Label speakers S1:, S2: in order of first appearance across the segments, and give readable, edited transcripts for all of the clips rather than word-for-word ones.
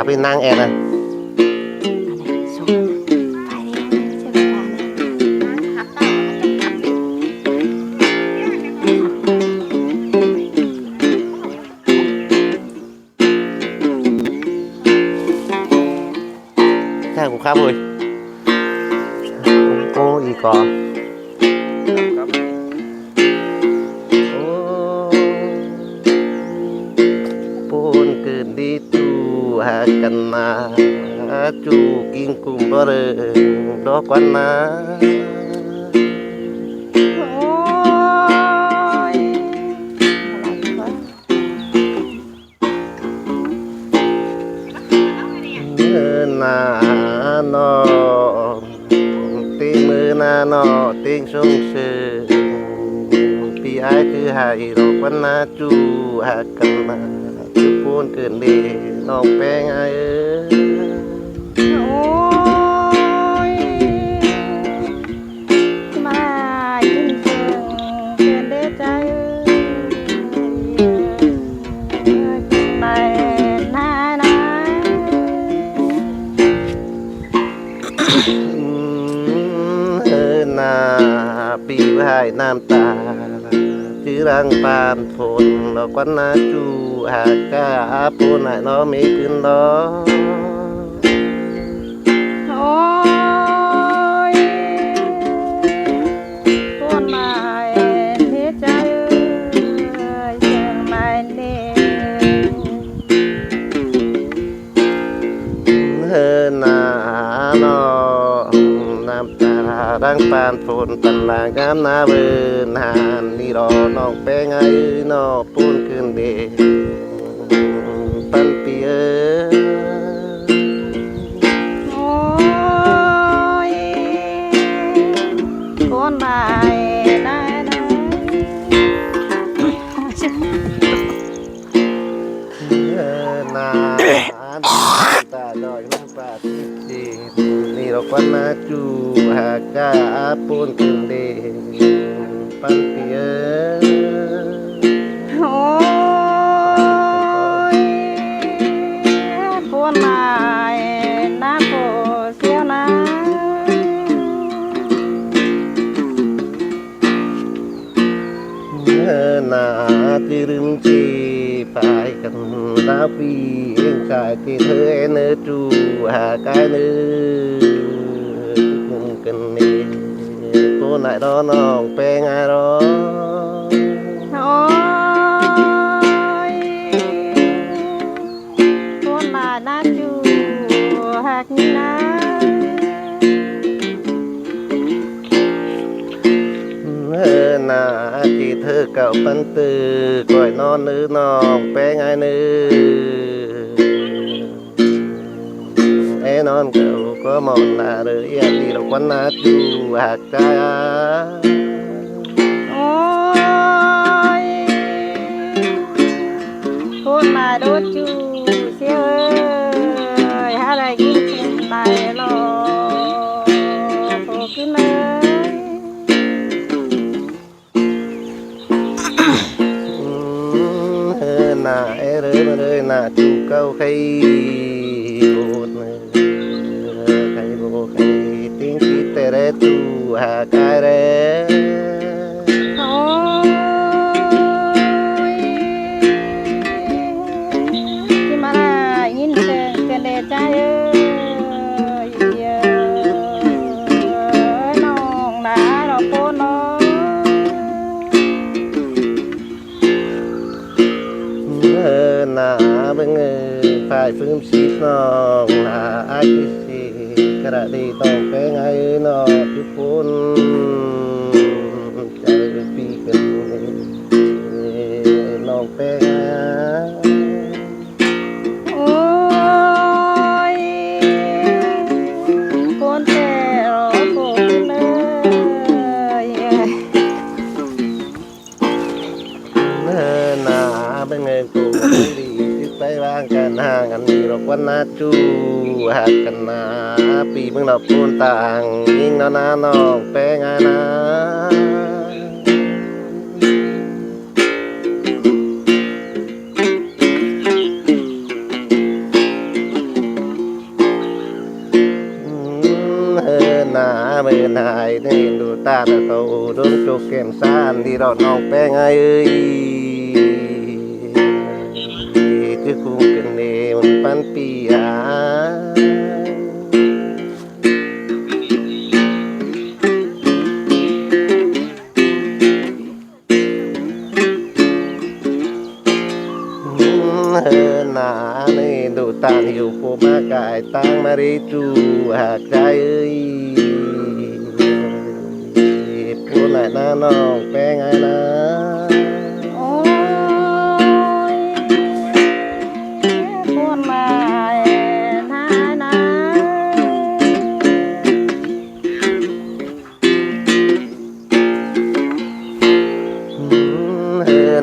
S1: ขาไปนั่งแอนนะใช่ผมครับเลยโอ้อีกอโอ้ปูนเกิดดีตูหากันนาจูกินกุมบ่เรดอกวันนานาโนติมือนาโนติงสงเสปีไอคือหายดอกวันนาจูหากันนาจูปูนเกิดดีน้องแป้งไอนาปีวายน้ำตาจือรังปานฝนดอกวันนาจูหากาปูนไหนน้อมีขึ้นดอกนาโนน้ำตาดังปานฝนปันลางามนาเบินหานนี่รอน้องแป้งไงนอปูนขึ้นเดปันเปีย
S2: คนใหม่ได้
S1: นาตาดอยน้ำปาที่ดีนี่เราควันนาจูหากาปูนขึ้นเดปันเปีย
S2: โอ้ยคนใหม่น้ำโผเสียวนะ
S1: นาที่รึมจีไปกันดาปีเองกายที่เธอเนื้อจูหากายเนื้อคุมกันนี่ตัวไหนรอน้องแป้งไงรอ
S2: โอ้ยคนใหม่น่าจูหักนี่นะ
S1: นาที่เธอเก่าปันตือก่อยนอนนื้อน้องแป้งไงนื้อไอ้นอนเก่าก็มองหน้าเรือยันดีเราควันนาจูหักกาย
S2: โอ้ยคนใหม่โดนจูเสียวหาอะไรกินเส้นตายรอโผขึ้นเลย
S1: นาเอเร่มาเลยนาจูเก้าใครโบดใครโบใครติ้งคิดแต่เรตูหากายเร่
S2: โอ้ยที่มาได้ยินเสียงกันเดใจน้องหนาดอกโคนน้อง
S1: นาเบิ่งฝ่ายฟื้นชีพน้องหาอาคิสิกระดีต้องแป้งไงน้องทุกคนใจปีกันน้องแป้ง
S2: โอ้ยคนแต่รอโคนเลย
S1: นาเป็นไงกูดีที่ไปวางกันห่างกันนี่เราควันนาจูหักกันนาปีมึงเราพูนต่างยิ่งนาน้องแป้งไงนะ เมื่อนายได้ดูตาแล้วเขาดมจกแก้มซานที่เราน้องแป้งไงเอ้ยที่คุ้มกันเนมันปันปีนาในดูตาอยู่ผู้มากายตั้งมาริจูหากใจเอ้ยผู้ไหนน้าน้องแป้งไงนะ
S2: โอ้ยพูดมานานา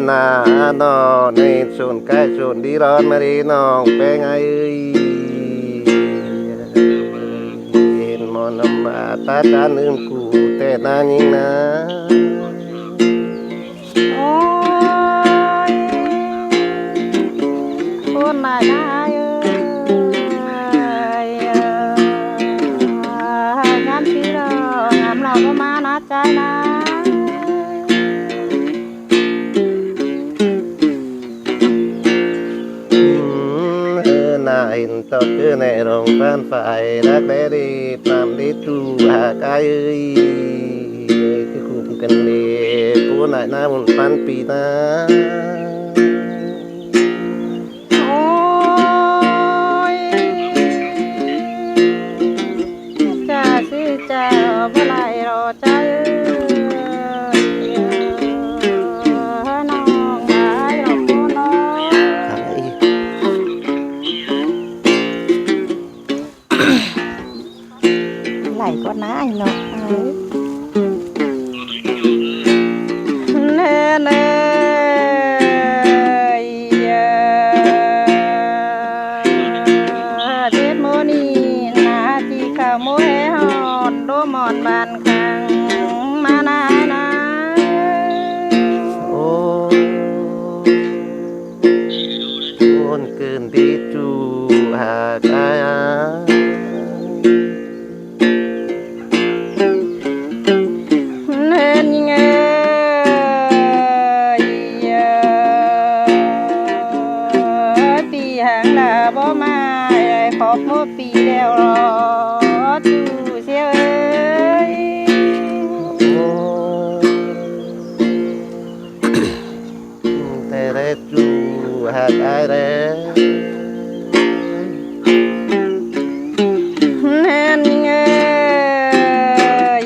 S1: หน้าน้องในส่วนใกล้ส่วนที่ร้อนมาดีน้องแป้งไงเอ้ยเห็นมอนำมาตาจานลืมกูแต่นานยิ่งนะ
S2: โอ้ยพูดมาได้งามที่เรางามเราก็มานะใจนะ
S1: น่าเห็นต่อเจอในโรงพยาบาลฝ่ายรักแร้ดีตามที่จูหากายเอ้ยที่คุ้มกันดีผู้ไหนหน้ามุนปันปีนะ
S2: โอ้ยจะซื้อจะเมื่อไรรอใจน้องมาหยอกกูน้องไหลก็น่าไอ้เนาะเน่เน่เจ็ดโมนี่นาจีข้าวโมเฮฮอนโดมอนบานคังมานานา
S1: โอ้คนเกินที่จูหากาย
S2: บ่มาขอบมือปีแล้วรอจูเสียเอ้ย
S1: แต่ได้จูหากายแล้ว
S2: แน่นเงย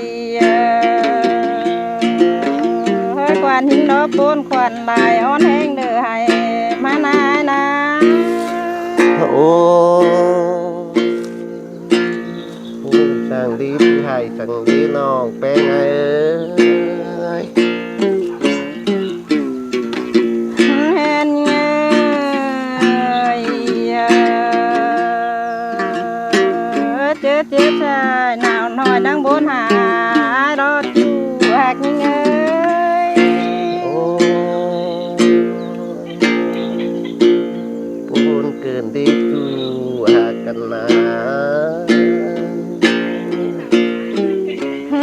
S2: ควันหินดอกบนควันลายอ่อนแห้งเด้อให้มานายนา
S1: โอ้ผู้สั่งดีที่ให้สั่งดีน้องแป้งไงเอ้ย
S2: แน่นเงยเจ็บเจ็บใจหนาวหน่อยดังบนหารอจูหักเงย
S1: ปูนเกินดีจูหากันนะ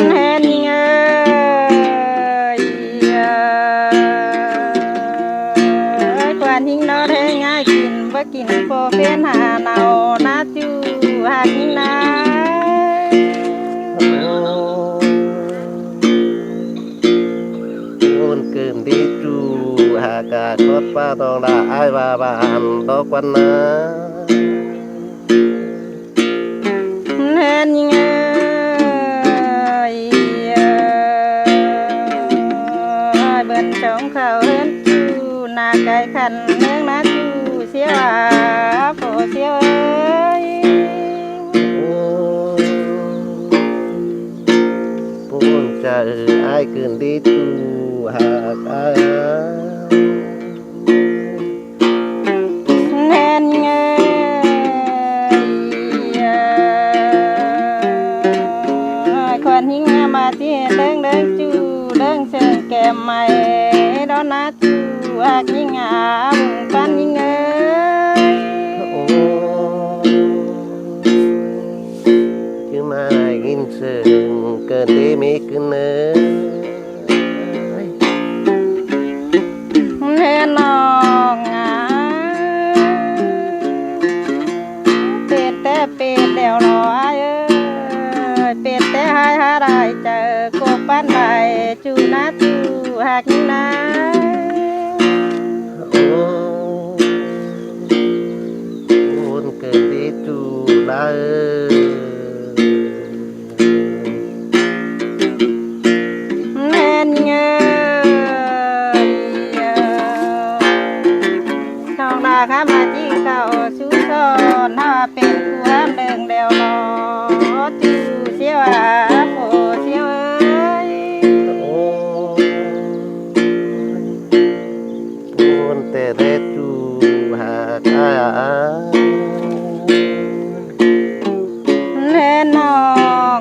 S2: แน่นเงยกวนหิงนอแทงง่ายกินบ่กินโปเพียนหาเนานาจูหักนา
S1: ปูนเกินดีจูหากาทอดป้าตองดาไอ้บาบานดอกวันนะ
S2: แน่นเงยเบิ่นจงเขาเฮินจูนาไก่ขันเนื้อนาจูเสียว่าโผเสียเอ้ย
S1: ปูนจะไอ้เกินดีจูหากา
S2: แน่นเงยควันหิงมาที่เด้งเด้งจูเด้งเชิงแก้มใหม่ดอนนาจูหักยิงบุงปันยิงเอ้ย
S1: จึงมากินเชิง นดีมีขึ้นเนย
S2: เห็นน้องเป็ดแต่เป็ดเดียวรอเป็ดแต่หายหาได้เจอกบบ้านใดจูนะจูหักนี่นะ
S1: โอ้คนเกิดดีจูลา
S2: แม่นเงยน้องนาข้ามาจี้เขาชูซอนถ้าเป็นคู่ห้ามเดิงเดียวรอจูเสียวโผเสียว
S1: โอ้คนแต่ได้จูหากา
S2: แน่น้อง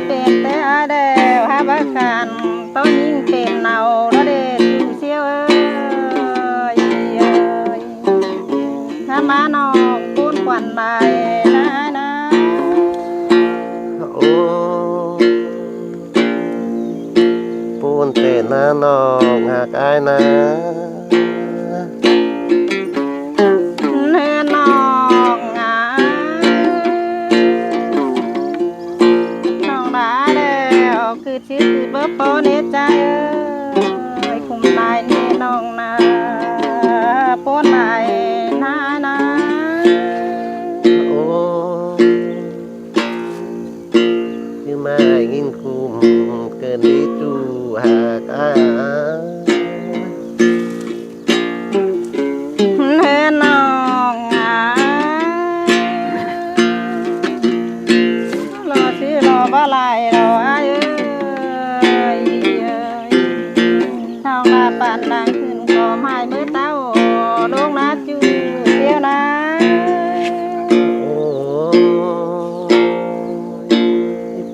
S2: เป็นแต่เดียวหาบักกันต้องยิ่งเป็นเนาแล้วเด็ดจูเสียวถ้ามาน้องปูนควันใดนะ
S1: โอ้ปูนแต่หน้าน้องหากายนะ
S2: แน่น้องน้องด่าแล้วคือชื่อคือเบอร์โปรเนใจคุมนายนี่น้องนาโปนนายนา
S1: โอ้คือมายินคุมเกินดีจูหากา
S2: แน่น้องรอชื่อรอบ่ลายรอน้องนาปานดังขึ้นก็ไม่มือเต้าดวงนาจูเดียวนะ
S1: โอ้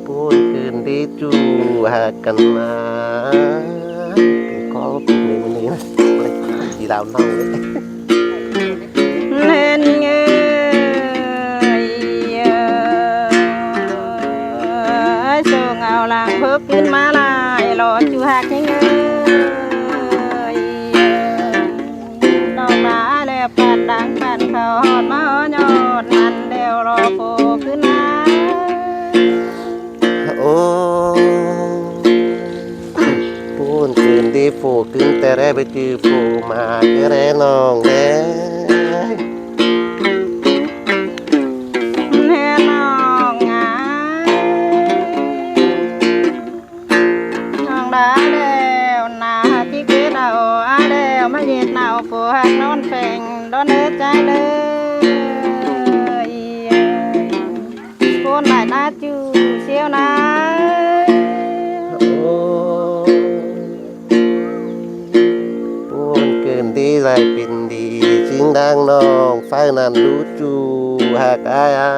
S1: ปูนเกินดีจูหากันมาก็เป็นในมันนี้นะดีดาวเน่าเลย
S2: เล่นเงยส่งเอาหลังเพิ่มขึ้นมาลายรอจูหักเงยน้องหนาแล้วปัดดังปัดเขาหอดมาหอยอดมันเดียวรอโผล่ขึ้นมา
S1: โอ้ปูนเกินดีโฟกึ่งแต่แรกไปจือโฟมาแค่แรน้องแดง
S2: แน่น้องน้องด่าแล้วนาที่เกิดเอาแล้วมาเย็ดเอาผู้หักนอนแฝงโดนเนื้อใจเลยคนหลายหน้าจูเสียวนะ
S1: โอ้ปูนเกินดีไรเป็นดีจริงดังน้องไฟนั้นรู้จูหากอายา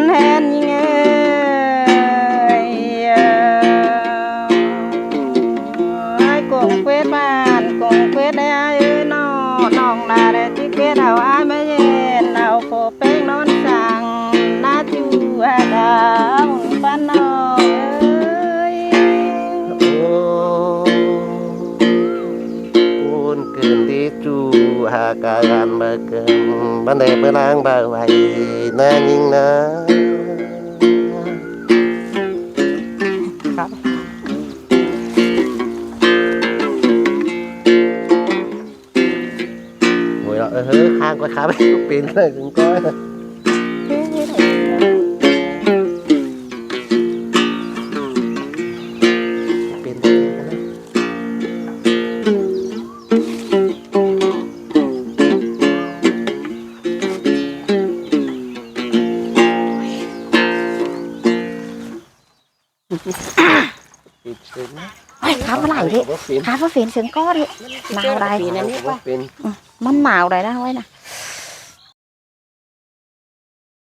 S2: แน่นเงยไอ้กงเควดบ้านกงเควดได้น้องนาได้ที่เควดเอาไม่เย็นเอาโผเป้งนอนสั่งนาจูดาวป้านน้อง
S1: โอ้ปูนเกินดีจูหากากันมาเกินบันไดเมื่อล้างบ่าไว้น่ายิงนะครับ โอ้ยเฮ้ยข้างก็ขาไปปีนเลยถึงก้อยปีนได้กันเลยปิดเสียงนะ
S3: เฮ้ยขาอะไรดิขาฝาฝินเสียงก้อดิหนาวใด
S1: ปีนอันนี้ว่าปีน
S3: มันหนาวใดนะเว้ยนะ